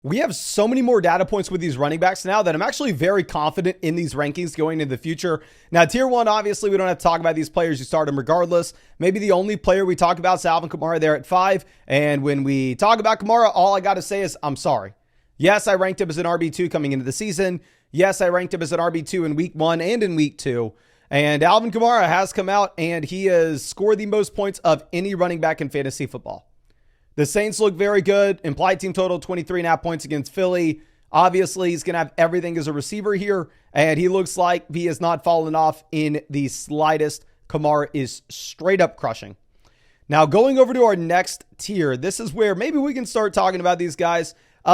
We have so many more data points with these running backs now that I'm actually very confident in these rankings going into the future. Now, tier one, obviously, we don't have to talk about these players. You start them regardless. Maybe the only player we talk about is Alvin Kamara there at 5. And when we talk about Kamara, all I got to say is I'm sorry. Yes, I ranked him as an RB2 coming into the season. Yes, I ranked him as an RB2 in week 1 and in week 2. And Alvin Kamara has come out and he has scored the most points of any running back in fantasy football. The Saints look very good. Implied team total 23.5 points against Philly. Obviously, he's going to have everything as a receiver here, and he looks like he has not fallen off in the slightest. Kamara is straight up crushing. Now, going over to our next tier, this is where maybe we can start talking about these guys.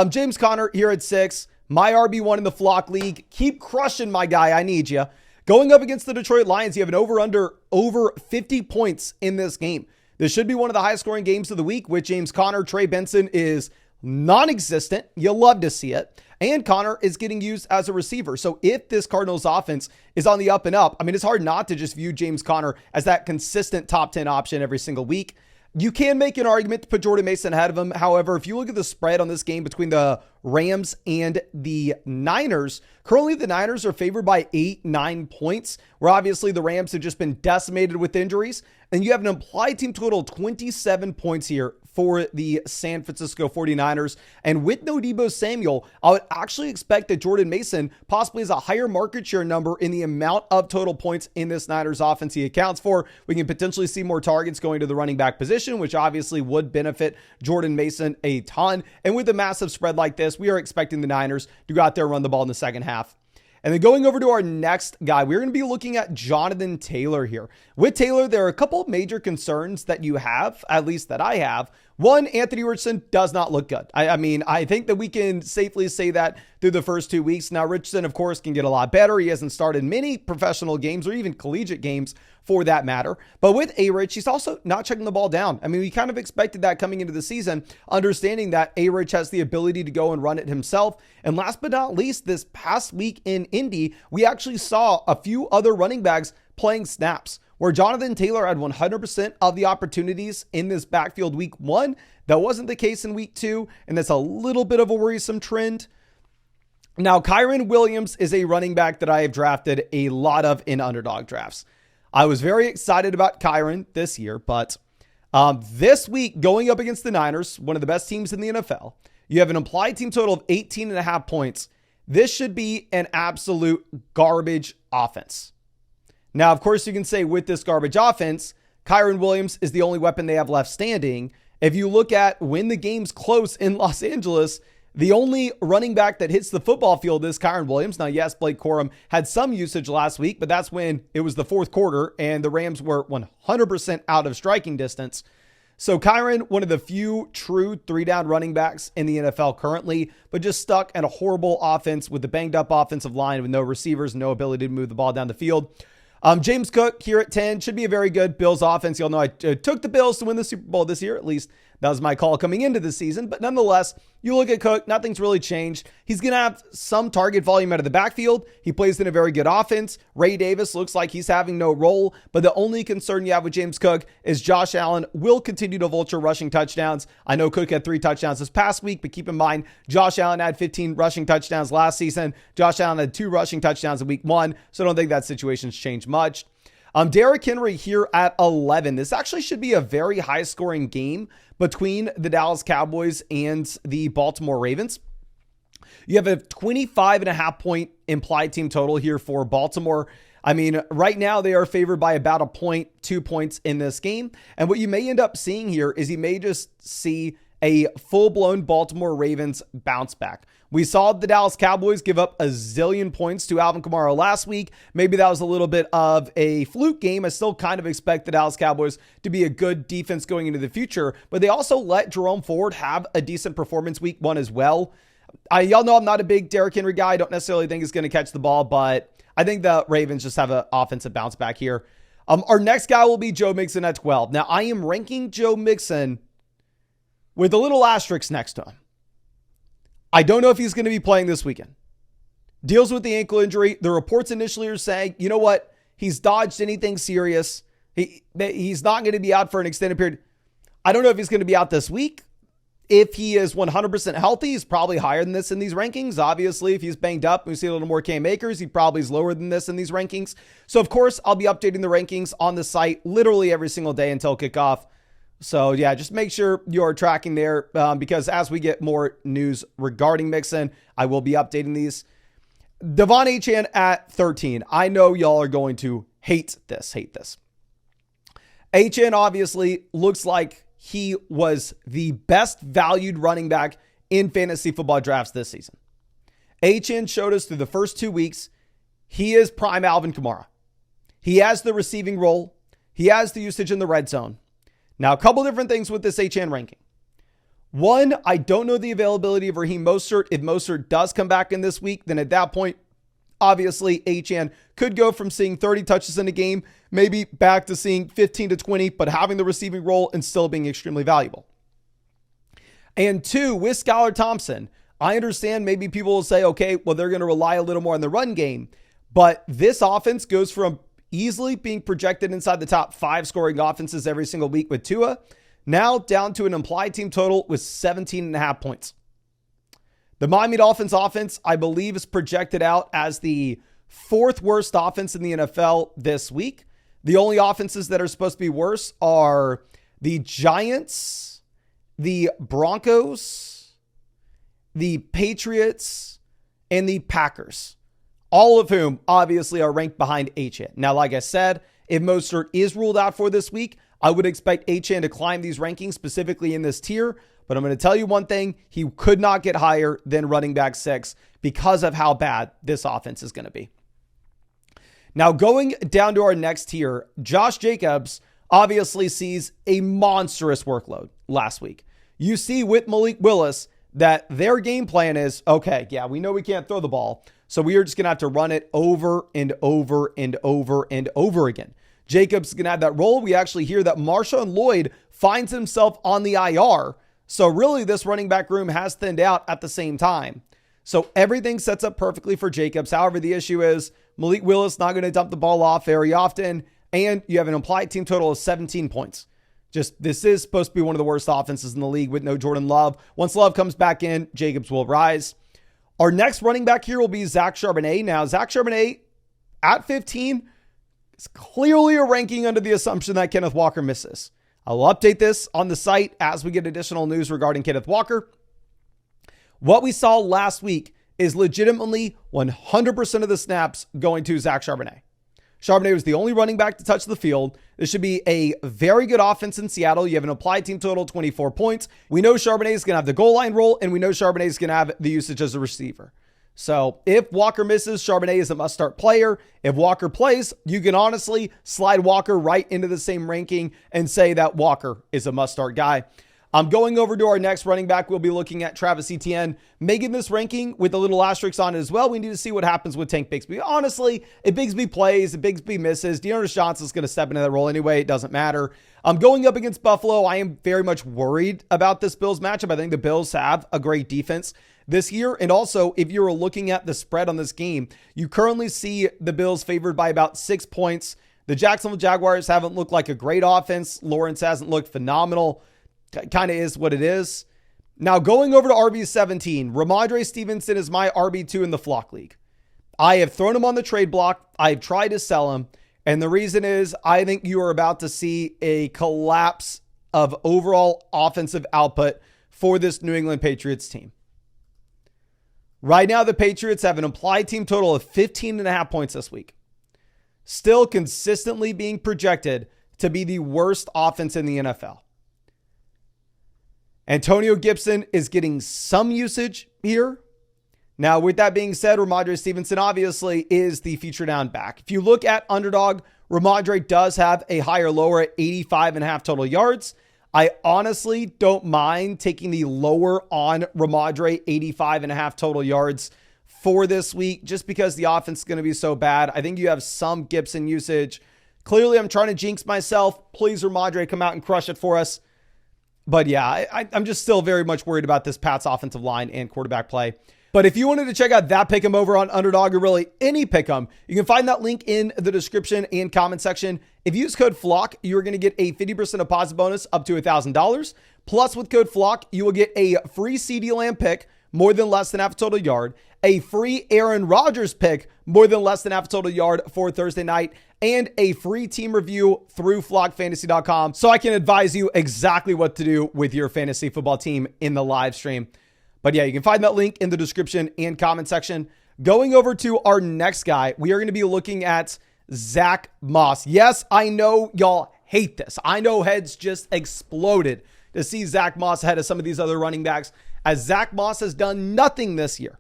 James Conner here at 6. My RB1 in the Flock League. Keep crushing, my guy. I need you. Going up against the Detroit Lions, you have an over 50 points in this game. This should be one of the highest scoring games of the week with James Conner. Trey Benson is non-existent. You'll love to see it. And Conner is getting used as a receiver. So if this Cardinals offense is on the up and up, I mean, it's hard not to just view James Conner as that consistent top 10 option every single week. You can make an argument to put Jordan Mason ahead of him. However, if you look at the spread on this game between the Rams and the Niners, currently the Niners are favored by 8-9 points, where obviously the Rams have just been decimated with injuries. And you have an implied team total of 27 points here for the San Francisco 49ers. And with no Deebo Samuel, I would actually expect that Jordan Mason possibly has a higher market share number in the amount of total points in this Niners offense he accounts for. We can potentially see more targets going to the running back position, which obviously would benefit Jordan Mason a ton. And with a massive spread like this, we are expecting the Niners to go out there and run the ball in the second half. And then going over to our next guy, we're going to be looking at Jonathan Taylor here. With Taylor, there are a couple of major concerns that you have, at least that I have. One, Anthony Richardson does not look good. I mean, I think that we can safely say that through the first 2 weeks. Now, Richardson, of course, can get a lot better. He hasn't started many professional games or even collegiate games for that matter. But with A-Rich, he's also not checking the ball down. I mean, we kind of expected that coming into the season, understanding that A-Rich has the ability to go and run it himself. And last but not least, this past week in Indy, we actually saw a few other running backs playing snaps, where Jonathan Taylor had 100% of the opportunities in this backfield week 1. That wasn't the case in week 2, and that's a little bit of a worrisome trend. Now, Kyren Williams is a running back that I have drafted a lot of in underdog drafts. I was very excited about Kyren this year, but this week going up against the Niners, one of the best teams in the NFL, you have an implied team total of 18.5 points. This should be an absolute garbage offense. Now, of course, you can say with this garbage offense, Kyren Williams is the only weapon they have left standing. If you look at when the game's close in Los Angeles, the only running back that hits the football field is Kyren Williams. Now, yes, Blake Corum had some usage last week, but that's when it was the fourth quarter and the Rams were 100% out of striking distance. So Kyren, one of the few true 3-down running backs in the NFL currently, but just stuck in a horrible offense with the banged up offensive line with no receivers, no ability to move the ball down the field. James Cook here at 10 should be a very good Bills offense. You'll know I took the Bills to win the Super Bowl this year. At least that was my call coming into the season. But nonetheless, you look at Cook, nothing's really changed. He's going to have some target volume out of the backfield. He plays in a very good offense. Ray Davis looks like he's having no role. But the only concern you have with James Cook is Josh Allen will continue to vulture rushing touchdowns. I know Cook had 3 touchdowns this past week, but keep in mind, Josh Allen had 15 rushing touchdowns last season. Josh Allen had 2 rushing touchdowns in week 1. So I don't think that situation's changed much. Derick Henry here at 11. This actually should be a very high scoring game between the Dallas Cowboys and the Baltimore Ravens. You have a 25.5 point implied team total here for Baltimore. I mean, right now they are favored by about a point, 2 points in this game. And what you may end up seeing here is you may just see a full-blown Baltimore Ravens bounce back. We saw the Dallas Cowboys give up a zillion points to Alvin Kamara last week. Maybe that was a little bit of a fluke game. I still kind of expect the Dallas Cowboys to be a good defense going into the future, but they also let Jerome Ford have a decent performance week 1 as well. Y'all know I'm not a big Derick Henry guy. I don't necessarily think he's going to catch the ball, but I think the Ravens just have an offensive bounce back here. Our next guy will be Joe Mixon at 12. Now, I am ranking Joe Mixon with a little asterisk next to him. I don't know if he's going to be playing this weekend. Deals with the ankle injury. The reports initially are saying, you know what? He's dodged anything serious. He's not going to be out for an extended period. I don't know if he's going to be out this week. If he is 100% healthy, he's probably higher than this in these rankings. Obviously, if he's banged up, we see a little more Cam Akers, he probably is lower than this in these rankings. So, of course, I'll be updating the rankings on the site literally every single day until kickoff. So, yeah, just make sure you're tracking there because as we get more news regarding Mixon, I will be updating these. Devon Achane at 13. I know y'all are going to hate this. Etienne obviously looks like he was the best valued running back in fantasy football drafts this season. Etienne showed us through the first 2 weeks, he is prime Alvin Kamara. He has the receiving role. He has the usage in the red zone. Now, a couple different things with this Etienne ranking. One, I don't know the availability of Raheem Mostert. If Mostert does come back in this week, then at that point, obviously, Etienne could go from seeing 30 touches in a game, maybe back to seeing 15 to 20, but having the receiving role and still being extremely valuable. And two, with Skylar Thompson, I understand maybe people will say, okay, well, they're going to rely a little more on the run game, but this offense goes from easily being projected inside the top 5 scoring offenses every single week with Tua, now down to an implied team total with 17.5 points. The Miami Dolphins offense, I believe, is projected out as the 4th worst offense in the NFL this week. The only offenses that are supposed to be worse are the Giants, the Broncos, the Patriots, and the Packers, all of whom obviously are ranked behind Etienne. Now, like I said, if Mostert is ruled out for this week, I would expect Etienne to climb these rankings, specifically in this tier. But I'm going to tell you one thing, he could not get higher than running back 6 because of how bad this offense is going to be. Now, going down to our next tier, Josh Jacobs obviously sees a monstrous workload last week. You see with Malik Willis that their game plan is, okay, yeah, we know we can't throw the ball, so we are just going to have to run it over and over and over and over again. Jacobs is going to have that role. We actually hear that Marshawn Lloyd finds himself on the IR. So really, this running back room has thinned out at the same time. So everything sets up perfectly for Jacobs. However, the issue is Malik Willis not going to dump the ball off very often, and you have an implied team total of 17 points. This is supposed to be one of the worst offenses in the league with no Jordan Love. Once Love comes back in, Jacobs will rise. Our next running back here will be Zach Charbonnet. Now, Zach Charbonnet at 15 is clearly a ranking under the assumption that Kenneth Walker misses. I will update this on the site as we get additional news regarding Kenneth Walker. What we saw last week is legitimately 100% of the snaps going to Zach Charbonnet. Charbonnet was the only running back to touch the field. This should be a very good offense in Seattle. You have an applied team total of 24 points. We know Charbonnet is going to have the goal line role, and we know Charbonnet is going to have the usage as a receiver. So if Walker misses, Charbonnet is a must-start player. If Walker plays, you can honestly slide Walker right into the same ranking and say that Walker is a must-start guy. I'm going over to our next running back. We'll be looking at Travis Etienne, making this ranking with a little asterisk on it as well. We need to see what happens with Tank Bigsby. Honestly, if Bigsby plays, if Bigsby misses, Dearness Johnson's going to step into that role anyway. It doesn't matter. I'm going up against Buffalo. I am very much worried about this Bills matchup. I think the Bills have a great defense this year. And also, if you're looking at the spread on this game, you currently see the Bills favored by about 6 points. The Jacksonville Jaguars haven't looked like a great offense. Lawrence hasn't looked phenomenal. Kind of is what it is. Now, going over to RB17, Rhamondre Stevenson is my RB2 in the Flock League. I have thrown him on the trade block. I've tried to sell him. And the reason is I think you are about to see a collapse of overall offensive output for this New England Patriots team. Right now, the Patriots have an implied team total of 15.5 points this week. Still consistently being projected to be the worst offense in the NFL. Antonio Gibson is getting some usage here. Now, with that being said, Rhamondre Stevenson obviously is the feature down back. If you look at Underdog, Rhamondre does have a higher lower at 85.5 total yards. I honestly don't mind taking the lower on Rhamondre, 85.5 total yards for this week, just because the offense is going to be so bad. I think you have some Gibson usage. Clearly, I'm trying to jinx myself. Please, Rhamondre, come out and crush it for us. But yeah, I'm just still very much worried about this Pats offensive line and quarterback play. But if you wanted to check out that pick'em over on Underdog, or really any pick'em, you can find that link in the description and comment section. If you use code FLOCK, you're going to get a 50% deposit bonus up to $1,000. Plus, with code FLOCK, you will get a free CeeDee Lamb pick, more than less than half a total yard, a free Aaron Rodgers pick, more than less than half a total yard for Thursday night, and a free team review through flockfantasy.com, so I can advise you exactly what to do with your fantasy football team in the live stream. But yeah, you can find that link in the description and comment section. Going over to our next guy, we are going to be looking at Zach Moss. Yes, I know y'all hate this. I know heads just exploded to see Zach Moss ahead of some of these other running backs, as Zach Moss has done nothing this year.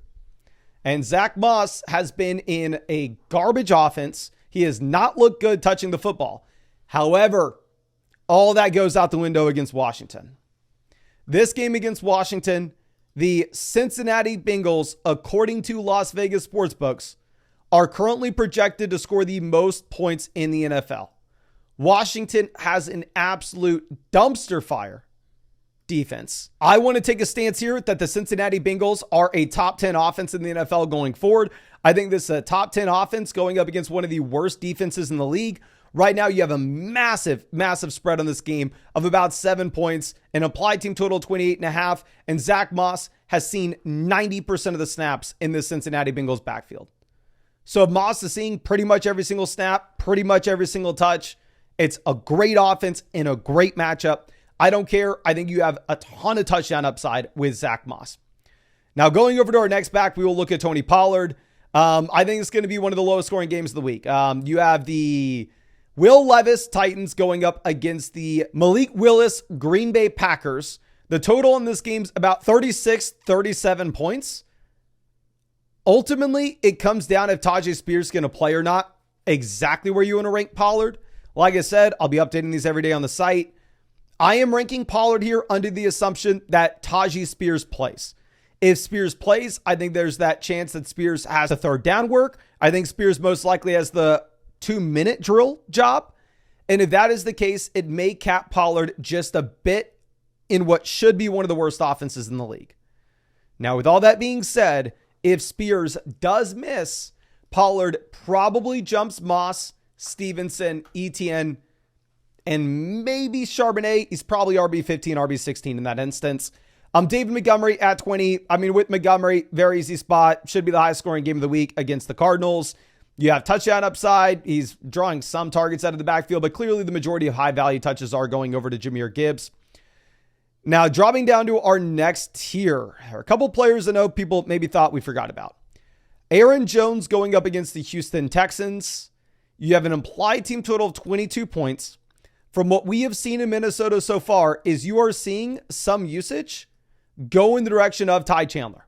And Zach Moss has been in a garbage offense. He has not looked good touching the football. However, all that goes out the window against Washington. This game against Washington, the Cincinnati Bengals, according to Las Vegas sportsbooks, are currently projected to score the most points in the NFL. Washington has an absolute dumpster fire defense. I want to take a stance here that the Cincinnati Bengals are a top 10 offense in the NFL going forward. I think this is a top 10 offense going up against one of the worst defenses in the league. Right now, you have a massive spread on this game of about 7 points, an applied team total 28.5, and Zach Moss has seen 90% of the snaps in the Cincinnati Bengals backfield. So if Moss is seeing pretty much every single snap, pretty much every single touch, it's a great offense and a great matchup. I don't care. I think you have a ton of touchdown upside with Zach Moss. Now, going over to our next back, we will look at Tony Pollard. I think it's going to be one of the lowest scoring games of the week. You have the Will Levis Titans going up against the Malik Willis Green Bay Packers. The total in this game's about 37 points. Ultimately, it comes down if Tyjae Spears is going to play or not, exactly where you want to rank Pollard. Like I said, I'll be updating these every day on the site. I am ranking Pollard here under the assumption that Tyjae Spears plays. If Spears plays, I think there's that chance that Spears has a third down work. I think Spears most likely has the 2-minute drill job. And if that is the case, it may cap Pollard just a bit in what should be one of the worst offenses in the league. Now, with all that being said, if Spears does miss, Pollard probably jumps Moss, Stevenson, Etienne, and maybe Charbonnet. He's probably RB15, RB16 in that instance. David Montgomery at 20. I mean, with Montgomery, very easy spot. Should be the highest scoring game of the week against the Cardinals. You have touchdown upside. He's drawing some targets out of the backfield, but clearly the majority of high value touches are going over to Jahmyr Gibbs. Now, dropping down to our next tier, there are a couple players I know people maybe thought we forgot about. Aaron Jones going up against the Houston Texans. You have an implied team total of 22 points. From what we have seen in Minnesota so far is you are seeing some usage go in the direction of Ty Chandler.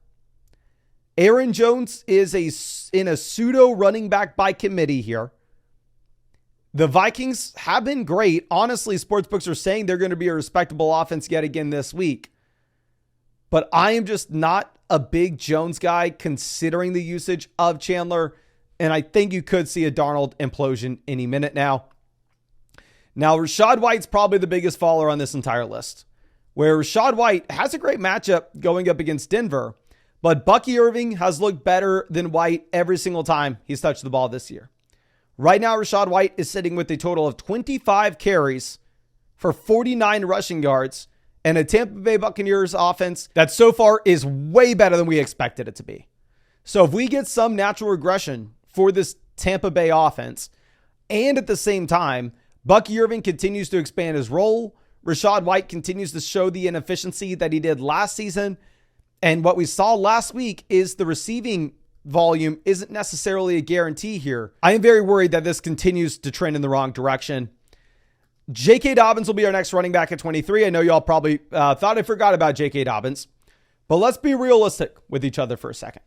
Aaron Jones is in a pseudo running back by committee here. The Vikings have been great. Honestly, sportsbooks are saying they're going to be a respectable offense yet again this week. But I am just not a big Jones guy considering the usage of Chandler. And I think you could see a Darnold implosion any minute now. Now, Rashad White's probably the biggest faller on this entire list, where Rashad White has a great matchup going up against Denver, but Bucky Irving has looked better than White every single time he's touched the ball this year. Right now, Rashad White is sitting with a total of 25 carries for 49 rushing yards and a Tampa Bay Buccaneers offense that so far is way better than we expected it to be. So if we get some natural regression for this Tampa Bay offense, and at the same time, Bucky Irving continues to expand his role, Rashad White continues to show the inefficiency that he did last season, and what we saw last week is the receiving volume isn't necessarily a guarantee here. I am very worried that this continues to trend in the wrong direction. J.K. Dobbins will be our next running back at 23. I know y'all probably thought I forgot about J.K. Dobbins, but let's be realistic with each other for a second.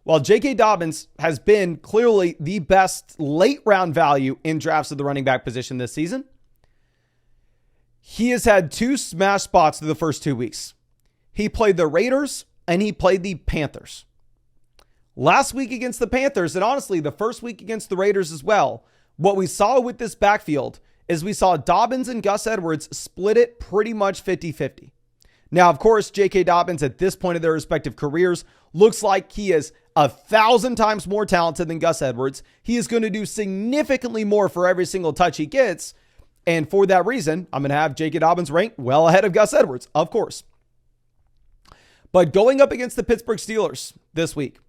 While J.K. Dobbins has been clearly the best late round value in drafts of the running back position this season, he has had two smash spots through the first 2 weeks. He played the Raiders and he played the Panthers. Last week against the Panthers, and honestly, the first week against the Raiders as well, what we saw with this backfield is we saw Dobbins and Gus Edwards split it pretty much 50-50. Now, of course, J.K. Dobbins at this point of their respective careers looks like he is 1,000 times more talented than Gus Edwards. He is going to do significantly more for every single touch he gets. And for that reason, I'm going to have J.K. Dobbins ranked well ahead of Gus Edwards, of course. But going up against the Pittsburgh Steelers this week,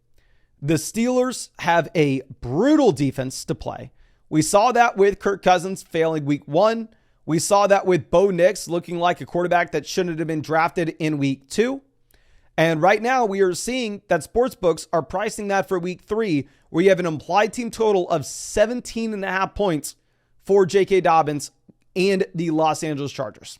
the Steelers have a brutal defense to play. We saw that with Kirk Cousins failing week 1. We saw that with Bo Nix looking like a quarterback that shouldn't have been drafted in week 2. And right now we are seeing that sportsbooks are pricing that for week 3, where you have an implied team total of 17.5 points for J.K. Dobbins and the Los Angeles Chargers.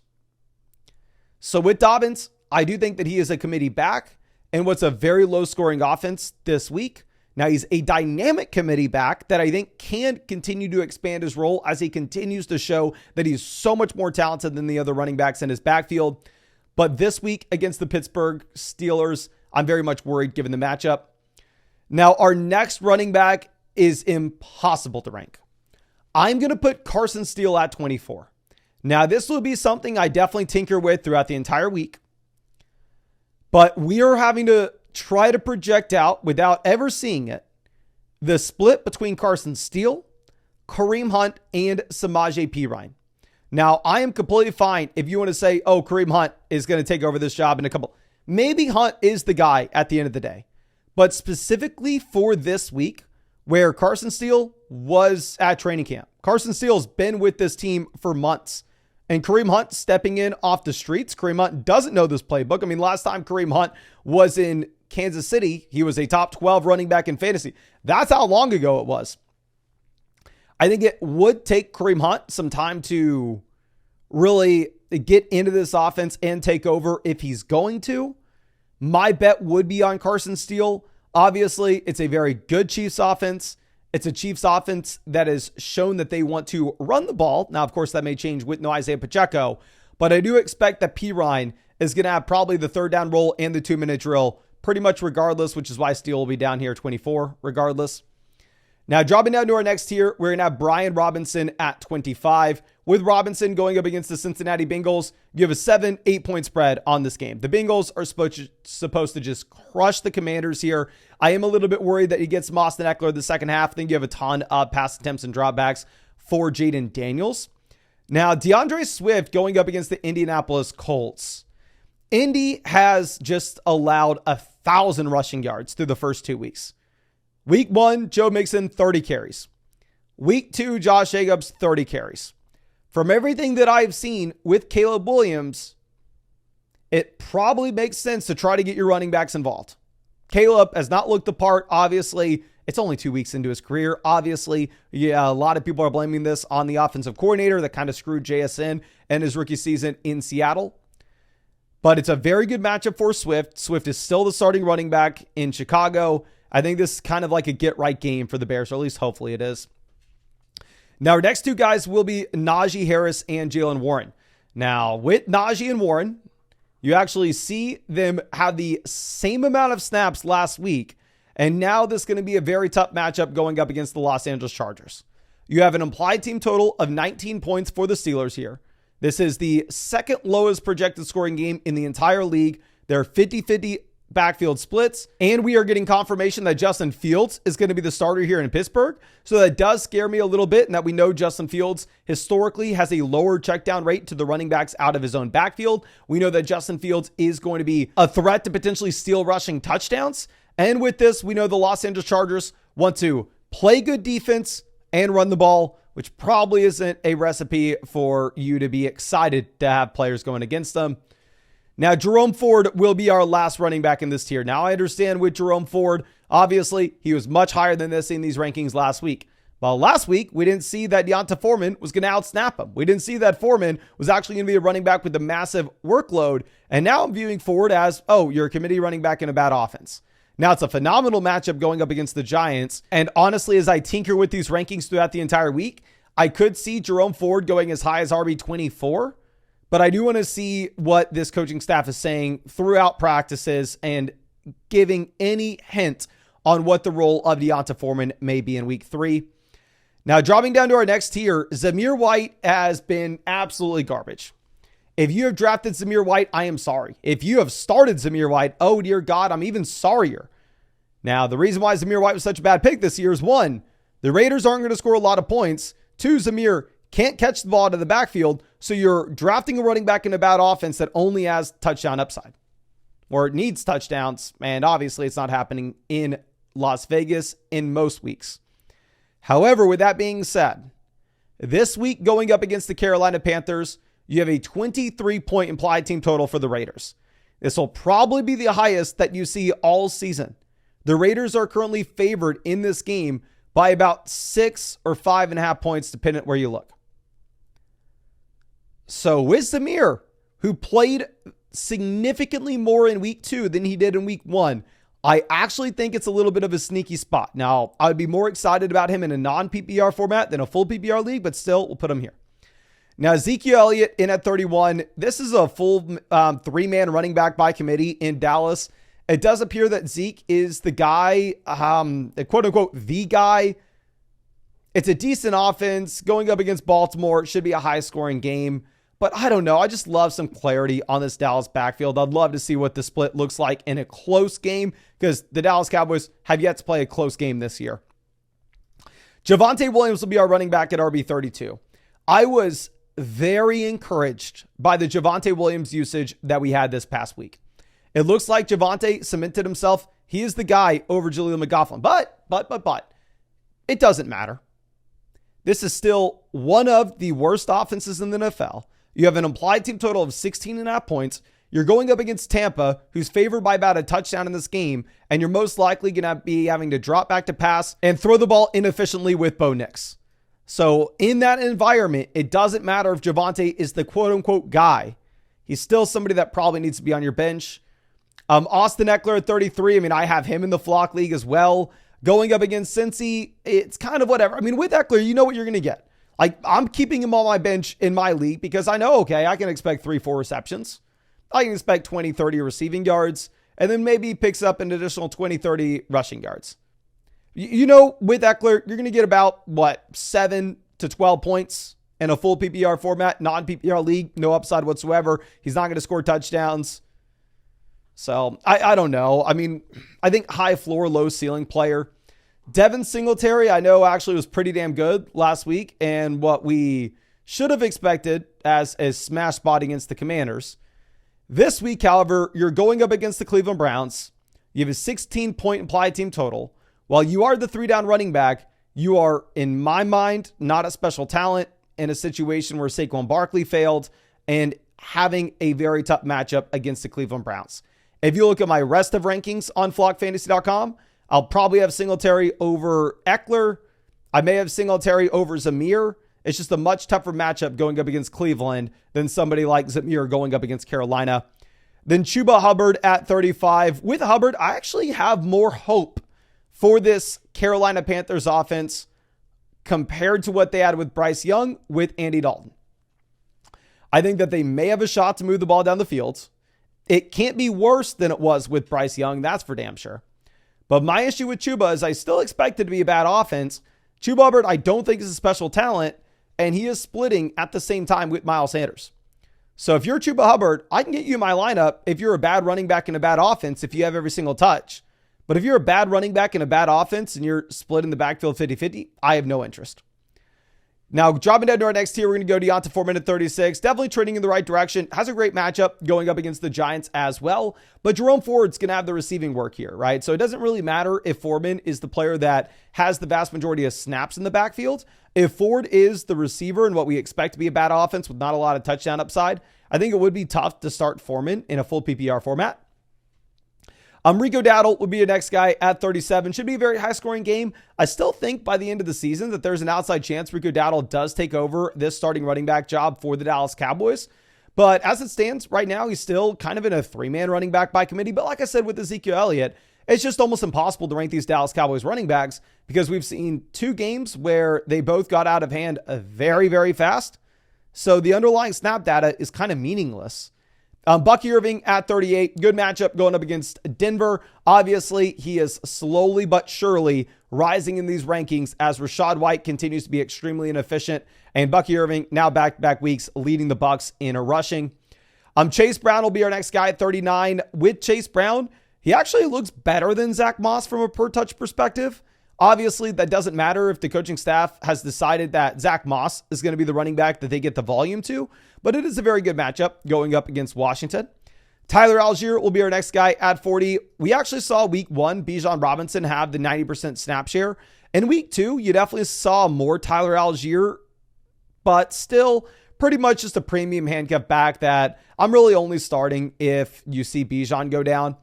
So with Dobbins, I do think that he is a committee back in what's a very low scoring offense this week. Now he's a dynamic committee back that I think can continue to expand his role as he continues to show that he's so much more talented than the other running backs in his backfield. But this week against the Pittsburgh Steelers, I'm very much worried given the matchup. Now our next running back is impossible to rank. I'm going to put Carson Steele at 24. Now this will be something I definitely tinker with throughout the entire week. But we are having to try to project out, without ever seeing it, the split between Carson Steele, Kareem Hunt, and Samaje Perine. Now, I am completely fine if you want to say, oh, Kareem Hunt is going to take over this job in a couple. Maybe Hunt is the guy at the end of the day. But specifically for this week, where Carson Steele was at training camp. Carson Steele's been with this team for months. And Kareem Hunt stepping in off the streets. Kareem Hunt doesn't know this playbook. I mean, last time Kareem Hunt was in Kansas City, he was a top 12 running back in fantasy. That's how long ago it was. I think it would take Kareem Hunt some time to really get into this offense and take over if he's going to. My bet would be on Carson Steele. Obviously, it's a very good Chiefs offense. It's a Chiefs offense that has shown that they want to run the ball. Now, of course, that may change with no Isaiah Pacheco, but I do expect that Perine is going to have probably the third down role and the 2-minute drill pretty much regardless, which is why Steele will be down here 24 regardless. Now, dropping down to our next tier, we're going to have Brian Robinson at 25. With Robinson going up against the Cincinnati Bengals, you have a 7-8 point spread on this game. The Bengals are supposed to just crush the Commanders here. I am a little bit worried that he gets Austin Ekeler the second half. I think you have a ton of pass attempts and dropbacks for Jaden Daniels. Now, DeAndre Swift going up against the Indianapolis Colts. Indy has just allowed 1,000 rushing yards through the first 2 weeks. Week 1, Joe Mixon, 30 carries. Week 2, Josh Jacobs, 30 carries. From everything that I've seen with Caleb Williams, it probably makes sense to try to get your running backs involved. Caleb has not looked the part. Obviously, it's only 2 weeks into his career. Obviously, yeah, a lot of people are blaming this on the offensive coordinator that kind of screwed JSN and his rookie season in Seattle. But it's a very good matchup for Swift. Swift is still the starting running back in Chicago. I think this is kind of like a get-right game for the Bears, or at least hopefully it is. Now, our next two guys will be Najee Harris and Jaylen Warren. Now, with Najee and Warren, you actually see them have the same amount of snaps last week, and now this is going to be a very tough matchup going up against the Los Angeles Chargers. You have an implied team total of 19 points for the Steelers here. This is the second lowest projected scoring game in the entire league. They're 50-50 backfield splits, and we are getting confirmation that Justin Fields is going to be the starter here in Pittsburgh. So that does scare me a little bit, and that we know Justin Fields historically has a lower checkdown rate to the running backs out of his own backfield. We know that Justin Fields is going to be a threat to potentially steal rushing touchdowns. And with this, we know the Los Angeles Chargers want to play good defense and run the ball, which probably isn't a recipe for you to be excited to have players going against them. Now, Jerome Ford will be our last running back in this tier. Now, I understand with Jerome Ford, obviously, he was much higher than this in these rankings last week. Well, last week, we didn't see that Deonta Foreman was going to outsnap him. We didn't see that Foreman was actually going to be a running back with a massive workload. And now I'm viewing Ford as, oh, you're a committee running back in a bad offense. Now, it's a phenomenal matchup going up against the Giants. And honestly, as I tinker with these rankings throughout the entire week, I could see Jerome Ford going as high as RB24. But I do want to see what this coaching staff is saying throughout practices and giving any hint on what the role of Deonta Foreman may be in week 3. Now, dropping down to our next tier, Zamir White has been absolutely garbage. If you have drafted Zamir White, I am sorry. If you have started Zamir White, oh dear God, I'm even sorrier. Now, the reason why Zamir White was such a bad pick this year is 1, the Raiders aren't going to score a lot of points. 2, Zamir can't catch the ball out of the backfield. So you're drafting a running back in a bad offense that only has touchdown upside, or it needs touchdowns. And obviously it's not happening in Las Vegas in most weeks. However, with that being said, this week going up against the Carolina Panthers, you have a 23-point implied team total for the Raiders. This will probably be the highest that you see all season. The Raiders are currently favored in this game by about 6 or 5.5 points, depending where you look. So with Zamir, who played significantly more in week 2 than he did in week 1, I actually think it's a little bit of a sneaky spot. Now, I would be more excited about him in a non-PPR format than a full PPR league, but still, we'll put him here. Now, Zeke Elliott in at 31. This is a full 3-man running back by committee in Dallas. It does appear that Zeke is the guy, quote unquote, the guy. It's a decent offense going up against Baltimore. It should be a high scoring game, but I don't know. I just love some clarity on this Dallas backfield. I'd love to see what the split looks like in a close game, because the Dallas Cowboys have yet to play a close game this year. Javonte Williams will be our running back at RB32. I was very encouraged by the Javonte Williams usage that we had this past week. It looks like Javonte cemented himself. He is the guy over Julian McLaughlin. But, it doesn't matter. This is still one of the worst offenses in the NFL. You have an implied team total of 16.5 points. You're going up against Tampa, who's favored by about a touchdown in this game, and you're most likely going to be having to drop back to pass and throw the ball inefficiently with Bo Nix. So in that environment, it doesn't matter if Javonte is the quote-unquote guy. He's still somebody that probably needs to be on your bench. Austin Ekeler at 33. I mean, I have him in the flock league as well. Going up against Cincy, it's kind of whatever. I mean, with Ekeler, you know what you're going to get. Like, I'm keeping him on my bench in my league because I know, okay, I can expect 3-4 receptions. I can expect 20-30 receiving yards, and then maybe he picks up an additional 20-30 rushing yards. You know, with Ekeler, you're going to get about, 7 to 12 points in a full PPR format, non-PPR league, no upside whatsoever. He's not going to score touchdowns. So, I don't know. I mean, I think high floor, low ceiling player. Devin Singletary, I know actually was pretty damn good last week, and what we should have expected as a smash spot against the Commanders. This week, however, you're going up against the Cleveland Browns. You have a 16-point implied team total. While you are the 3-down running back, you are, in my mind, not a special talent in a situation where Saquon Barkley failed and having a very tough matchup against the Cleveland Browns. If you look at my rest of rankings on flockfantasy.com, I'll probably have Singletary over Ekeler. I may have Singletary over Zamir. It's just a much tougher matchup going up against Cleveland than somebody like Zamir going up against Carolina. Then Chuba Hubbard at 35. With Hubbard, I actually have more hope for this Carolina Panthers offense compared to what they had with Bryce Young with Andy Dalton. I think that they may have a shot to move the ball down the field. It can't be worse than it was with Bryce Young, that's for damn sure. But my issue with Chuba is I still expect it to be a bad offense. Chuba Hubbard, I don't think is a special talent, and he is splitting at the same time with Miles Sanders. So if you're Chuba Hubbard, I can get you in my lineup if you're a bad running back in a bad offense if you have every single touch. But if you're a bad running back in a bad offense and you're split in the backfield 50-50, I have no interest. Now, dropping down to our next tier, we're going to go Deonta Foreman at 36. Definitely trending in the right direction. Has a great matchup going up against the Giants as well. But Jerome Ford's going to have the receiving work here, right? So it doesn't really matter if Foreman is the player that has the vast majority of snaps in the backfield. If Ford is the receiver in what we expect to be a bad offense with not a lot of touchdown upside, I think it would be tough to start Foreman in a full PPR format. Rico Dowdle would be your next guy at 37. Should be a very high-scoring game. I still think by the end of the season that there's an outside chance Rico Dowdle does take over this starting running back job for the Dallas Cowboys. But as it stands right now, he's still kind of in a 3-man running back by committee. But like I said with Ezekiel Elliott, it's just almost impossible to rank these Dallas Cowboys running backs because we've seen 2 games where they both got out of hand very, very fast. So the underlying snap data is kind of meaningless. Bucky Irving at 38. Good matchup going up against Denver. Obviously, he is slowly but surely rising in these rankings as Rashad White continues to be extremely inefficient. And Bucky Irving now back-to-back weeks leading the Bucs in a rushing. Chase Brown will be our next guy at 39. With Chase Brown, he actually looks better than Zach Moss from a per-touch perspective. Obviously, that doesn't matter if the coaching staff has decided that Zach Moss is going to be the running back that they get the volume to, but it is a very good matchup going up against Washington. Tyler Algier will be our next guy at 40. We actually saw week 1, Bijan Robinson have the 90% snap share. In week 2, you definitely saw more Tyler Algier, but still pretty much just a premium handcuff back that I'm really only starting if you see Bijan go down.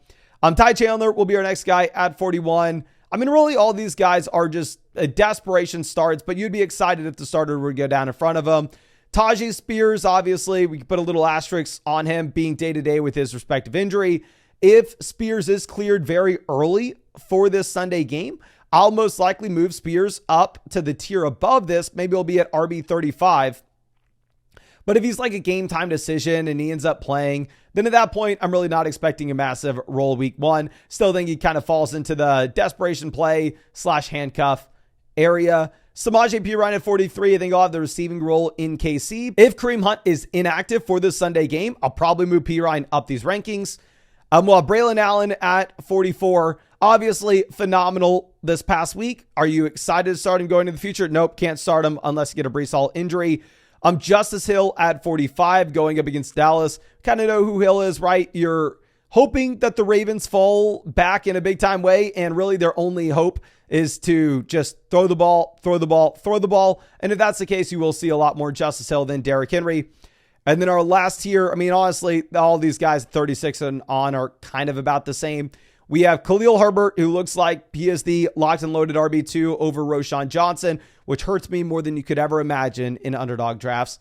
Ty Chandler will be our next guy at 41. I mean, really, all these guys are just desperation starts, but you'd be excited if the starter would go down in front of him. Tajay Spears, obviously, we could put a little asterisk on him being day-to-day with his respective injury. If Spears is cleared very early for this Sunday game, I'll most likely move Spears up to the tier above this. Maybe he'll be at RB 35. But if he's like a game time decision and he ends up playing, then at that point, I'm really not expecting a massive role week 1. Still think he kind of falls into the desperation play / handcuff area. Samaje Perine at 43. I think I'll have the receiving role in KC. If Kareem Hunt is inactive for this Sunday game, I'll probably move Perine up these rankings. Well, Braylon Allen at 44. Obviously, phenomenal this past week. Are you excited to start him going into the future? Nope, can't start him unless you get a Breece Hall injury. Justice Hill at 45 going up against Dallas. Kind of know who Hill is, right? You're hoping that the Ravens fall back in a big time way, and really their only hope is to just throw the ball. And if that's the case, you will see a lot more Justice Hill than Derick Henry. And then our last tier, I mean, honestly, all these guys at 36 and on are kind of about the same. We have Khalil Herbert, who looks like he is the locked and loaded RB2 over Roschon Johnson, which hurts me more than you could ever imagine in underdog drafts.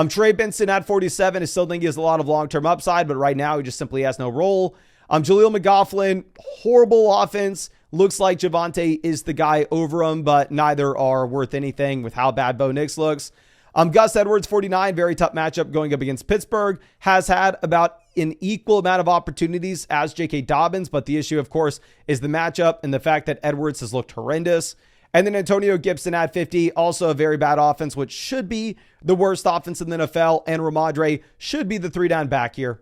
Trey Benson at 47. I still think he has a lot of long-term upside, but right now he just simply has no role. Jaleel McLaughlin, horrible offense. Looks like Javonte is the guy over him, but neither are worth anything with how bad Bo Nix looks. Gus Edwards, 49, very tough matchup going up against Pittsburgh. Has had about an equal amount of opportunities as J.K. Dobbins, but the issue, of course, is the matchup and the fact that Edwards has looked horrendous. And then Antonio Gibson at 50, also a very bad offense, which should be the worst offense in the NFL, and Rhamondre should be the 3-down back here.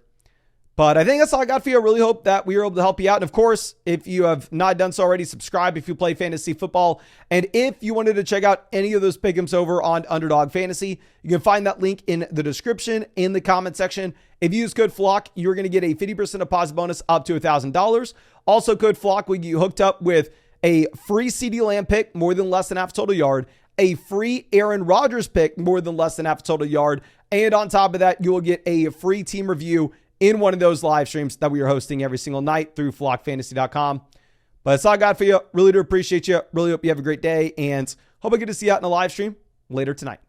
But I think that's all I got for you. I really hope that we were able to help you out. And of course, if you have not done so already, subscribe if you play fantasy football. And if you wanted to check out any of those pick'ems over on Underdog Fantasy, you can find that link in the description in the comment section. If you use code FLOCK, you're going to get a 50% deposit bonus up to $1,000. Also, code FLOCK will get you hooked up with a free CeeDee Lamb pick, more than less than half total yard, a free Aaron Rodgers pick, more than less than half total yard. And on top of that, you will get a free team review in one of those live streams that we are hosting every single night through flockfantasy.com. But that's all I got for you. Really do appreciate you. Really hope you have a great day, and hope I get to see you out in a live stream later tonight.